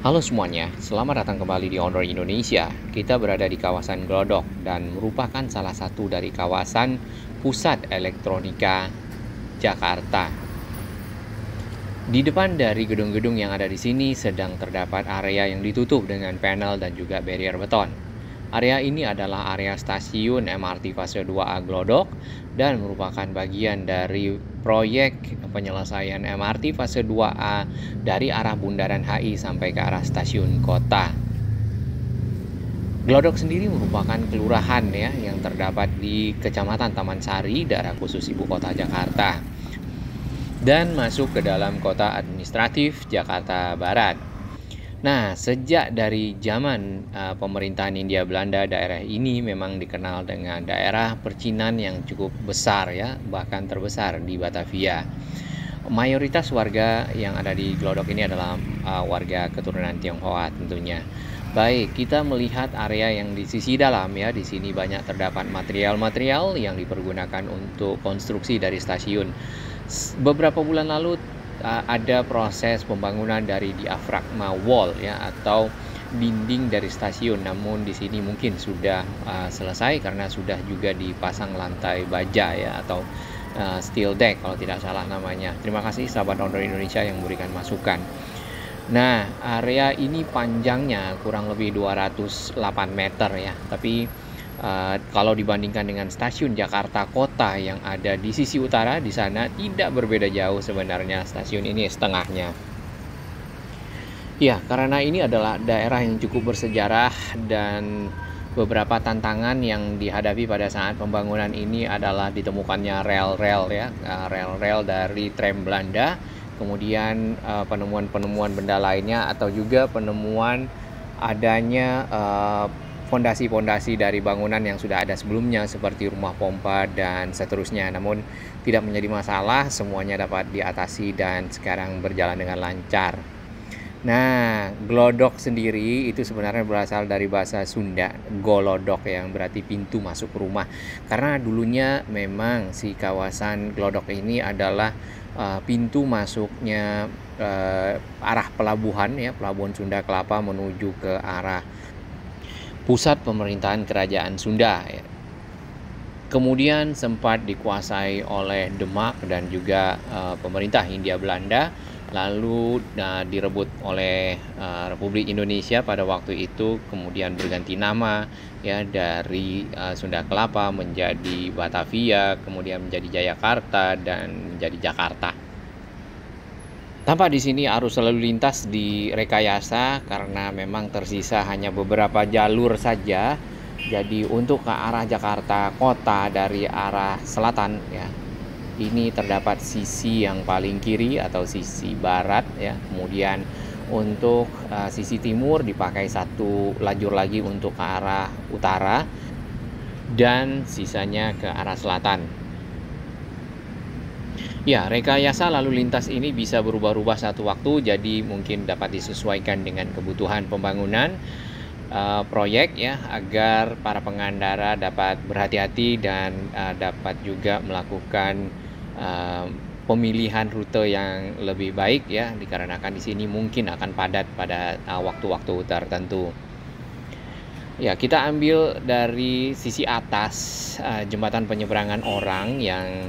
Halo semuanya, selamat datang kembali di Honor Indonesia. Kita berada di kawasan Glodok dan merupakan salah satu dari kawasan pusat elektronika Jakarta. Di depan dari gedung-gedung yang ada di sini sedang terdapat area yang ditutup dengan panel dan juga barrier beton. Area ini adalah area stasiun MRT fase 2A Glodok dan merupakan bagian dari proyek penyelesaian MRT fase 2A dari arah Bundaran HI sampai ke arah stasiun kota. Glodok sendiri merupakan kelurahan ya yang terdapat di Kecamatan Taman Sari, daerah khusus Ibu Kota Jakarta, dan masuk ke dalam kota administratif Jakarta Barat. Nah, sejak dari zaman pemerintahan Hindia Belanda, daerah ini memang dikenal dengan daerah percinan yang cukup besar ya, bahkan terbesar di Batavia. Mayoritas warga yang ada di Glodok ini adalah warga keturunan Tionghoa tentunya. Baik, kita melihat area yang di sisi dalam ya. Di sini banyak terdapat material-material yang dipergunakan untuk konstruksi dari stasiun. Beberapa bulan lalu ada proses pembangunan dari diafragma wall ya, atau dinding dari stasiun. Namun di sini mungkin sudah selesai karena sudah juga dipasang lantai baja ya, atau steel deck kalau tidak salah namanya. Terima kasih sahabat Honor Indonesia yang memberikan masukan. Nah, area ini panjangnya kurang lebih 208 meter ya. Tapi kalau dibandingkan dengan stasiun Jakarta Kota yang ada di sisi utara, di sana tidak berbeda jauh sebenarnya, stasiun ini setengahnya. Ya, karena ini adalah daerah yang cukup bersejarah dan beberapa tantangan yang dihadapi pada saat pembangunan ini adalah ditemukannya rel-rel ya, rel-rel dari tram Belanda, kemudian penemuan-penemuan benda lainnya, atau juga penemuan adanya fondasi-fondasi dari bangunan yang sudah ada sebelumnya seperti rumah pompa dan seterusnya. Namun tidak menjadi masalah, semuanya dapat diatasi dan sekarang berjalan dengan lancar. Nah, glodok sendiri itu sebenarnya berasal dari bahasa Sunda, golodok, yang berarti pintu masuk rumah. Karena dulunya memang si kawasan Glodok ini adalah pintu masuknya arah pelabuhan ya, pelabuhan Sunda Kelapa menuju ke arah pusat pemerintahan kerajaan Sunda ya. Kemudian sempat dikuasai oleh Demak dan juga pemerintah Hindia Belanda, lalu direbut oleh Republik Indonesia pada waktu itu, kemudian berganti nama ya dari Sunda Kelapa menjadi Batavia, kemudian menjadi Jayakarta dan menjadi Jakarta. Tampak di sini arus lalu lintas direkayasa karena memang tersisa hanya beberapa jalur saja. Jadi untuk ke arah Jakarta Kota dari arah selatan ya, ini terdapat sisi yang paling kiri atau sisi barat ya. Kemudian untuk sisi timur dipakai satu lajur lagi untuk ke arah utara, dan sisanya ke arah selatan. Ya, rekayasa lalu lintas ini bisa berubah-ubah satu waktu, jadi mungkin dapat disesuaikan dengan kebutuhan pembangunan proyek ya, agar para pengendara dapat berhati-hati dan dapat juga melakukan pemilihan rute yang lebih baik ya, dikarenakan di sini mungkin akan padat pada waktu-waktu tertentu. Ya, kita ambil dari sisi atas jembatan penyeberangan orang yang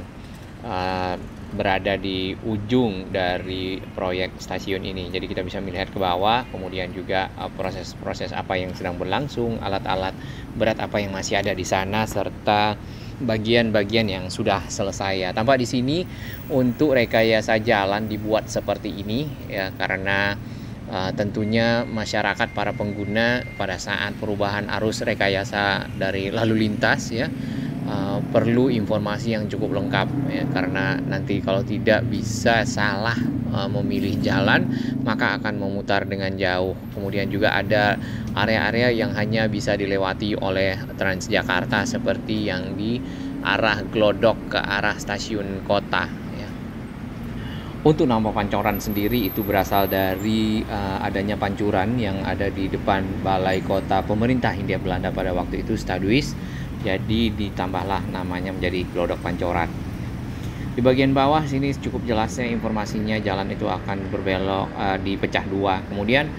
berada di ujung dari proyek stasiun ini. Jadi kita bisa melihat ke bawah, kemudian juga proses-proses apa yang sedang berlangsung, alat-alat berat apa yang masih ada di sana, serta bagian-bagian yang sudah selesai ya. Tampak di sini untuk rekayasa jalan dibuat seperti ini ya, karena tentunya masyarakat, para pengguna pada saat perubahan arus rekayasa dari lalu lintas ya, perlu informasi yang cukup lengkap ya, karena nanti kalau tidak bisa salah memilih jalan, maka akan memutar dengan jauh. Kemudian juga ada area-area yang hanya bisa dilewati oleh Transjakarta seperti yang di arah Glodok ke arah stasiun kota ya. Untuk nama Pancoran sendiri itu berasal dari adanya pancuran yang ada di depan Balai Kota Pemerintah Hindia Belanda pada waktu itu, Stadhuis. Jadi ditambahlah namanya menjadi Glodok Pancoran. Di bagian bawah sini cukup jelasnya informasinya, jalan itu akan berbelok dipecah dua. Kemudian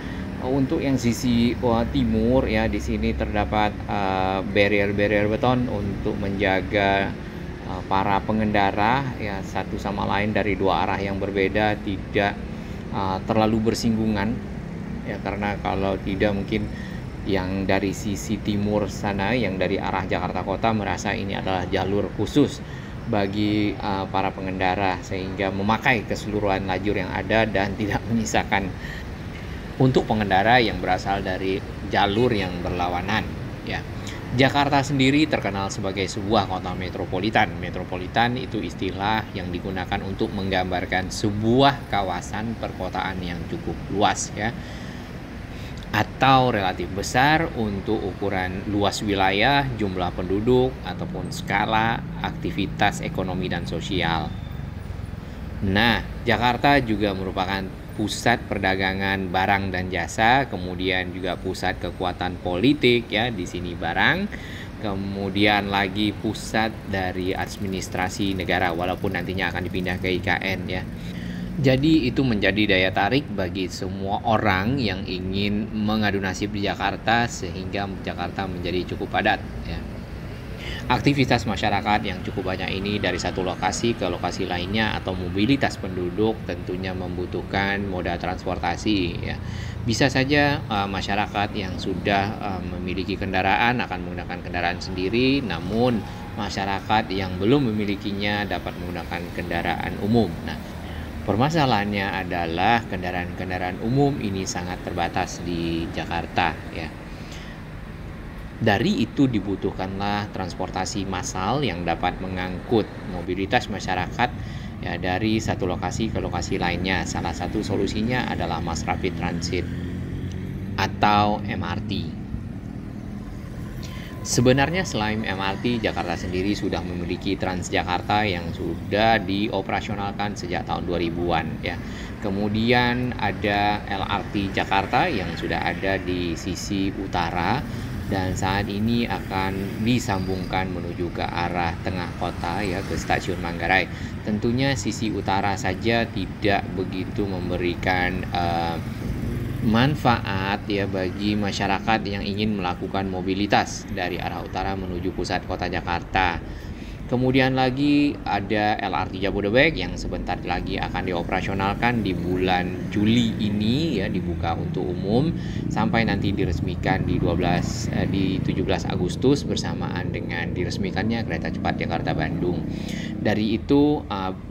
Untuk yang sisi timur ya, di sini terdapat barrier-barrier beton untuk menjaga para pengendara ya satu sama lain dari dua arah yang berbeda tidak terlalu bersinggungan ya, karena kalau tidak mungkin yang dari sisi timur sana yang dari arah Jakarta Kota merasa ini adalah jalur khusus bagi para pengendara sehingga memakai keseluruhan lajur yang ada dan tidak menyisakan untuk pengendara yang berasal dari jalur yang berlawanan ya. Jakarta sendiri terkenal sebagai sebuah kota metropolitan. Metropolitan itu istilah yang digunakan untuk menggambarkan sebuah kawasan perkotaan yang cukup luas ya, atau relatif besar untuk ukuran luas wilayah, jumlah penduduk, ataupun skala aktivitas ekonomi dan sosial. Nah, Jakarta juga merupakan pusat perdagangan barang dan jasa, kemudian juga pusat kekuatan politik ya, di sini barang, kemudian lagi pusat dari administrasi negara walaupun nantinya akan dipindah ke IKN ya. Jadi itu menjadi daya tarik bagi semua orang yang ingin mengadu nasib di Jakarta sehingga Jakarta menjadi cukup padat ya. Aktivitas masyarakat yang cukup banyak ini dari satu lokasi ke lokasi lainnya atau mobilitas penduduk tentunya membutuhkan moda transportasi ya. Bisa saja masyarakat yang sudah memiliki kendaraan akan menggunakan kendaraan sendiri, namun masyarakat yang belum memilikinya dapat menggunakan kendaraan umum. Nah, permasalahannya adalah kendaraan-kendaraan umum ini sangat terbatas di Jakarta ya. Dari itu dibutuhkanlah transportasi massal yang dapat mengangkut mobilitas masyarakat ya dari satu lokasi ke lokasi lainnya. Salah satu solusinya adalah Mass Rapid Transit atau MRT. Sebenarnya selain MRT, Jakarta sendiri sudah memiliki Transjakarta yang sudah dioperasionalkan sejak tahun 2000-an ya. Kemudian ada LRT Jakarta yang sudah ada di sisi utara dan saat ini akan disambungkan menuju ke arah tengah kota ya, ke stasiun Manggarai. Tentunya sisi utara saja tidak begitu memberikan manfaat ya bagi masyarakat yang ingin melakukan mobilitas dari arah utara menuju pusat kota Jakarta. Kemudian lagi ada LRT Jabodebek yang sebentar lagi akan dioperasionalkan di bulan Juli ini ya, dibuka untuk umum sampai nanti diresmikan di 17 Agustus bersamaan dengan diresmikannya kereta cepat Jakarta Bandung. Dari itu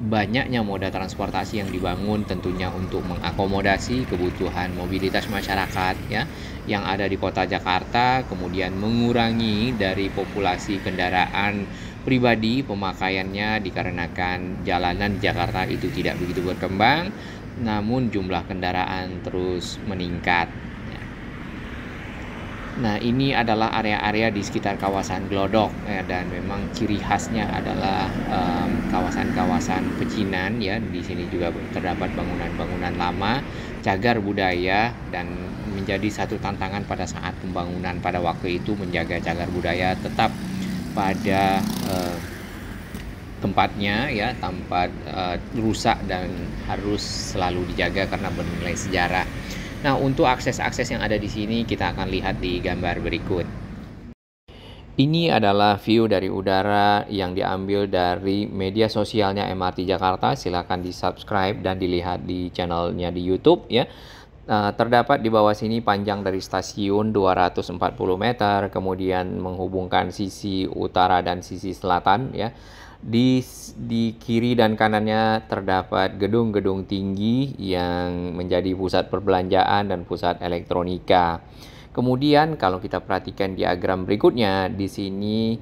banyaknya moda transportasi yang dibangun tentunya untuk mengakomodasi kebutuhan mobilitas masyarakat ya yang ada di kota Jakarta, kemudian mengurangi dari populasi kendaraan pribadi pemakaiannya dikarenakan jalanan Jakarta itu tidak begitu berkembang, namun jumlah kendaraan terus meningkat. Nah, ini adalah area-area di sekitar kawasan Glodok ya, dan memang ciri khasnya adalah kawasan-kawasan pecinan ya. Di sini juga terdapat bangunan-bangunan lama, cagar budaya, dan menjadi satu tantangan pada saat pembangunan pada waktu itu menjaga cagar budaya tetap pada tempatnya ya, tempat rusak dan harus selalu dijaga karena bernilai sejarah. Nah, untuk akses-akses yang ada di sini kita akan lihat di gambar berikut. Ini adalah view dari udara yang diambil dari media sosialnya MRT Jakarta. Silakan di-subscribe dan dilihat di channelnya di YouTube ya. Terdapat di bawah sini panjang dari stasiun 240 meter, kemudian menghubungkan sisi utara dan sisi selatan ya. Di kiri dan kanannya terdapat gedung-gedung tinggi yang menjadi pusat perbelanjaan dan pusat elektronika. Kemudian kalau kita perhatikan diagram berikutnya, di sini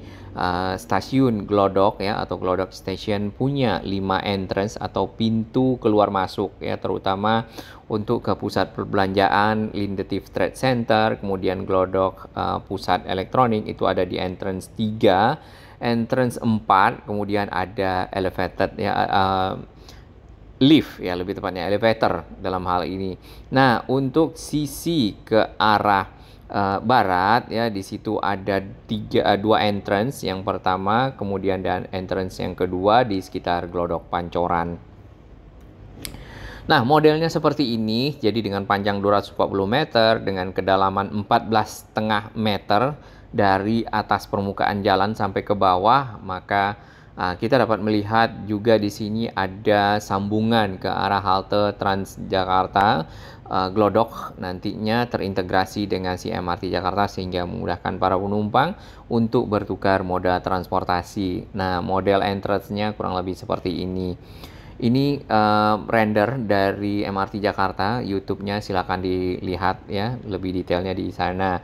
stasiun Glodok ya atau Glodok Station punya 5 entrance atau pintu keluar masuk ya, terutama untuk ke pusat perbelanjaan Lindetif Trade Center, kemudian Glodok pusat elektronik itu ada di entrance 3, entrance 4, kemudian ada elevated ya, lift ya, lebih tepatnya elevator dalam hal ini. Nah, untuk sisi ke arah barat ya, di situ ada 2 entrance, yang pertama kemudian dan entrance yang kedua di sekitar Glodok Pancoran. Nah, modelnya seperti ini, jadi dengan panjang 240 meter, dengan kedalaman 14,5 meter dari atas permukaan jalan sampai ke bawah, maka kita dapat melihat juga di sini ada sambungan ke arah halte Transjakarta Glodok, nantinya terintegrasi dengan si MRT Jakarta sehingga memudahkan para penumpang untuk bertukar moda transportasi. Nah, model entrance-nya kurang lebih seperti ini. Ini render dari MRT Jakarta, YouTube-nya silakan dilihat ya, lebih detailnya di sana.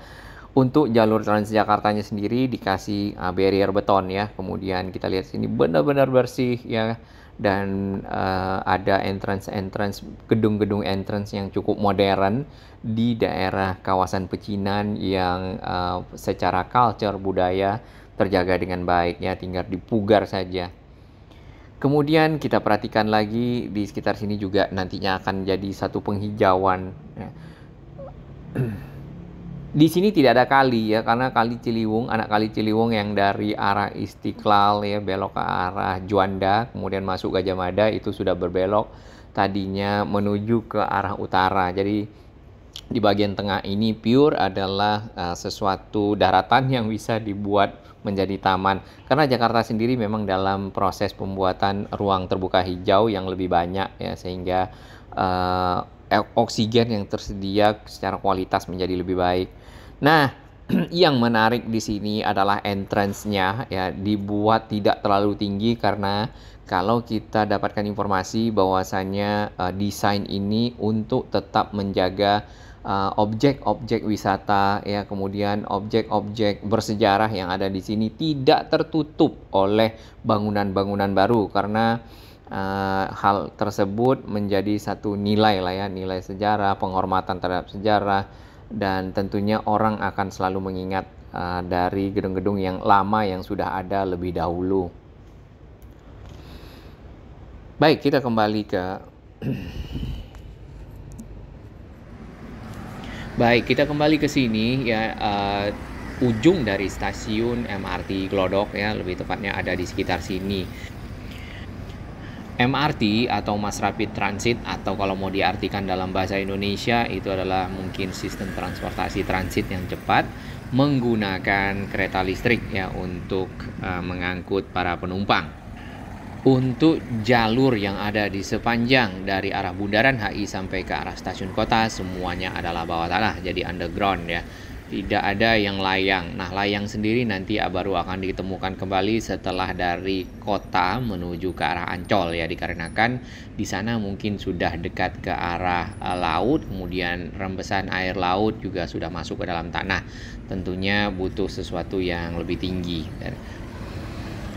Untuk jalur Transjakartanya sendiri dikasih barrier beton ya. Kemudian kita lihat sini benar-benar bersih ya, dan ada entrance gedung-gedung entrance yang cukup modern di daerah kawasan pecinan yang secara culture budaya terjaga dengan baik ya, tinggal dipugar saja. Kemudian kita perhatikan lagi di sekitar sini juga nantinya akan jadi satu penghijauan. Di sini tidak ada kali ya, karena kali Ciliwung, anak kali Ciliwung yang dari arah Istiqlal ya belok ke arah Juanda, kemudian masuk Gajah Mada itu sudah berbelok tadinya menuju ke arah utara. Jadi di bagian tengah ini pure adalah sesuatu daratan yang bisa dibuat menjadi taman. Karena Jakarta sendiri memang dalam proses pembuatan ruang terbuka hijau yang lebih banyak ya, sehingga oksigen yang tersedia secara kualitas menjadi lebih baik. Nah, yang menarik di sini adalah entrance-nya ya, dibuat tidak terlalu tinggi karena kalau kita dapatkan informasi bahwasannya desain ini untuk tetap menjaga objek-objek wisata ya, kemudian objek-objek bersejarah yang ada di sini tidak tertutup oleh bangunan-bangunan baru, karena hal tersebut menjadi satu nilai lah ya, nilai sejarah, penghormatan terhadap sejarah, dan tentunya orang akan selalu mengingat dari gedung-gedung yang lama yang sudah ada lebih dahulu. Baik, kita kembali ke Baik, kita kembali ke sini ya, ujung dari stasiun MRT Glodok ya, lebih tepatnya ada di sekitar sini. MRT atau Mass Rapid Transit, atau kalau mau diartikan dalam bahasa Indonesia itu adalah mungkin sistem transportasi transit yang cepat menggunakan kereta listrik ya untuk mengangkut para penumpang. Untuk jalur yang ada di sepanjang dari arah Bundaran HI sampai ke arah stasiun kota, semuanya adalah bawah tanah, jadi underground ya. Tidak ada yang layang. Nah, layang sendiri nanti baru akan ditemukan kembali setelah dari kota menuju ke arah Ancol ya, dikarenakan di sana mungkin sudah dekat ke arah laut, kemudian rembesan air laut juga sudah masuk ke dalam tanah. Tentunya butuh sesuatu yang lebih tinggi.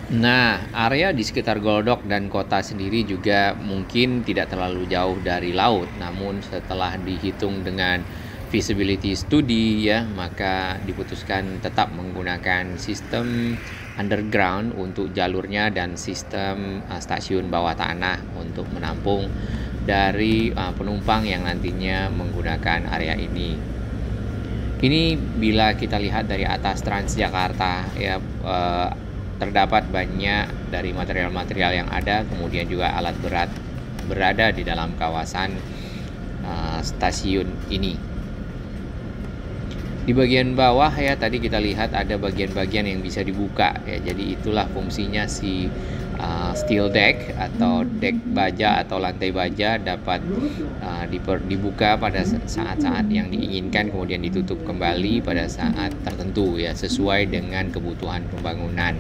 Nah, area di sekitar Glodok dan kota sendiri juga mungkin tidak terlalu jauh dari laut. Namun setelah dihitung dengan feasibility study ya, maka diputuskan tetap menggunakan sistem underground untuk jalurnya dan sistem stasiun bawah tanah untuk menampung dari penumpang yang nantinya menggunakan area ini. Ini bila kita lihat dari atas Transjakarta ya, terdapat banyak dari material-material yang ada, kemudian juga alat berat berada di dalam kawasan stasiun ini. Di bagian bawah ya, tadi kita lihat ada bagian-bagian yang bisa dibuka ya, jadi itulah fungsinya si steel deck atau deck baja atau lantai baja dapat dibuka pada saat-saat yang diinginkan, kemudian ditutup kembali pada saat tertentu ya, sesuai dengan kebutuhan pembangunan.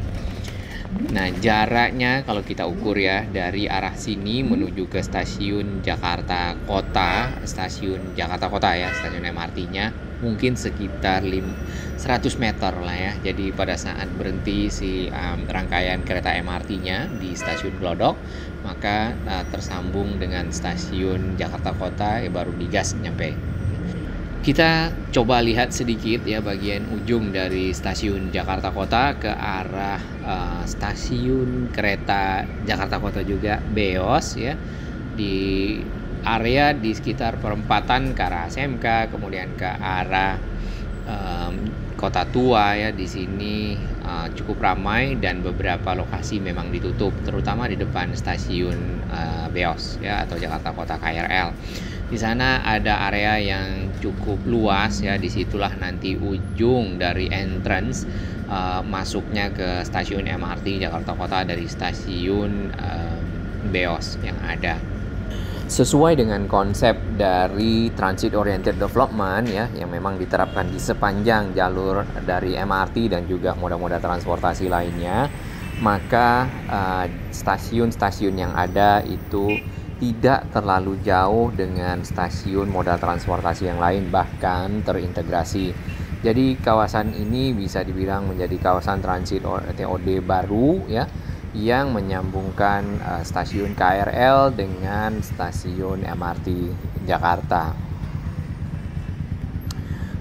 Nah, jaraknya kalau kita ukur ya, dari arah sini menuju ke stasiun Jakarta Kota, stasiun Jakarta Kota ya, stasiun MRT-nya mungkin sekitar 100 meter lah ya. Jadi pada saat berhenti si rangkaian kereta MRT-nya di stasiun Glodok, maka tersambung dengan stasiun Jakarta Kota ya, baru digas nyampe. Kita coba lihat sedikit ya bagian ujung dari stasiun Jakarta Kota ke arah stasiun kereta Jakarta Kota juga, Beos ya, di area di sekitar perempatan ke arah SMK, kemudian ke arah kota tua ya di sini cukup ramai dan beberapa lokasi memang ditutup, terutama di depan stasiun Beos ya atau Jakarta Kota KRL. Di sana ada area yang cukup luas ya, disitulah nanti ujung dari entrance masuknya ke stasiun MRT Jakarta Kota dari stasiun Beos yang ada. Sesuai dengan konsep dari Transit Oriented Development ya, yang memang diterapkan di sepanjang jalur dari MRT dan juga moda-moda transportasi lainnya, maka stasiun-stasiun yang ada itu tidak terlalu jauh dengan stasiun moda transportasi yang lain, bahkan terintegrasi. Jadi kawasan ini bisa dibilang menjadi kawasan transit TOD baru ya, yang menyambungkan stasiun KRL dengan stasiun MRT Jakarta.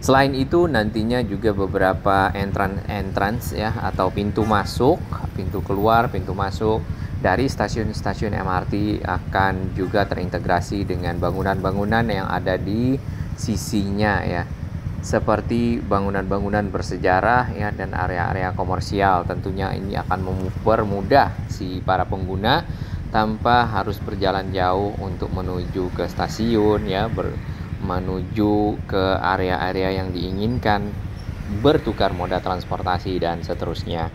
Selain itu nantinya juga beberapa entrance ya atau pintu masuk, pintu keluar, pintu masuk dari stasiun-stasiun MRT akan juga terintegrasi dengan bangunan-bangunan yang ada di sisinya ya. Seperti bangunan-bangunan bersejarah ya dan area-area komersial. Tentunya ini akan mempermudah si para pengguna tanpa harus berjalan jauh untuk menuju ke stasiun ya, menuju ke area-area yang diinginkan, bertukar moda transportasi dan seterusnya.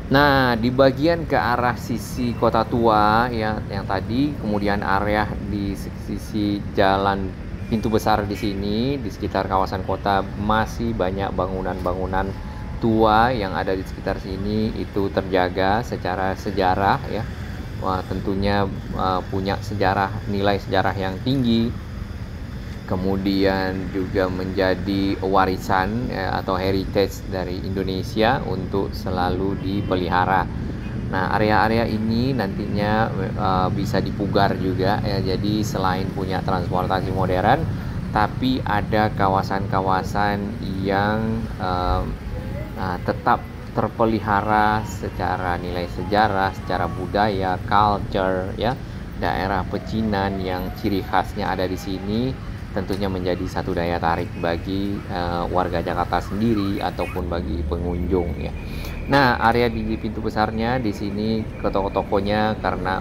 Nah, di bagian ke arah sisi kota tua ya yang tadi, kemudian area di sisi jalan pintu besar di sini, di sekitar kawasan kota masih banyak bangunan-bangunan tua yang ada di sekitar sini itu terjaga secara sejarah ya. Wah, tentunya punya nilai sejarah yang tinggi. Kemudian juga menjadi warisan ya, atau heritage dari Indonesia untuk selalu dipelihara. Nah, area-area ini nantinya bisa dipugar juga ya. Jadi selain punya transportasi modern, tapi ada kawasan-kawasan yang tetap terpelihara secara nilai sejarah, secara budaya, culture ya. Daerah pecinan yang ciri khasnya ada di sini tentunya menjadi satu daya tarik bagi warga Jakarta sendiri ataupun bagi pengunjung ya. Nah, area di pintu besarnya di sini ke toko-tokonya karena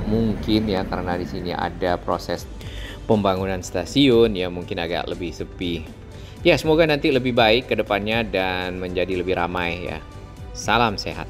di sini ada proses pembangunan stasiun ya, mungkin agak lebih sepi. Ya, semoga nanti lebih baik ke depannya dan menjadi lebih ramai ya. Salam sehat.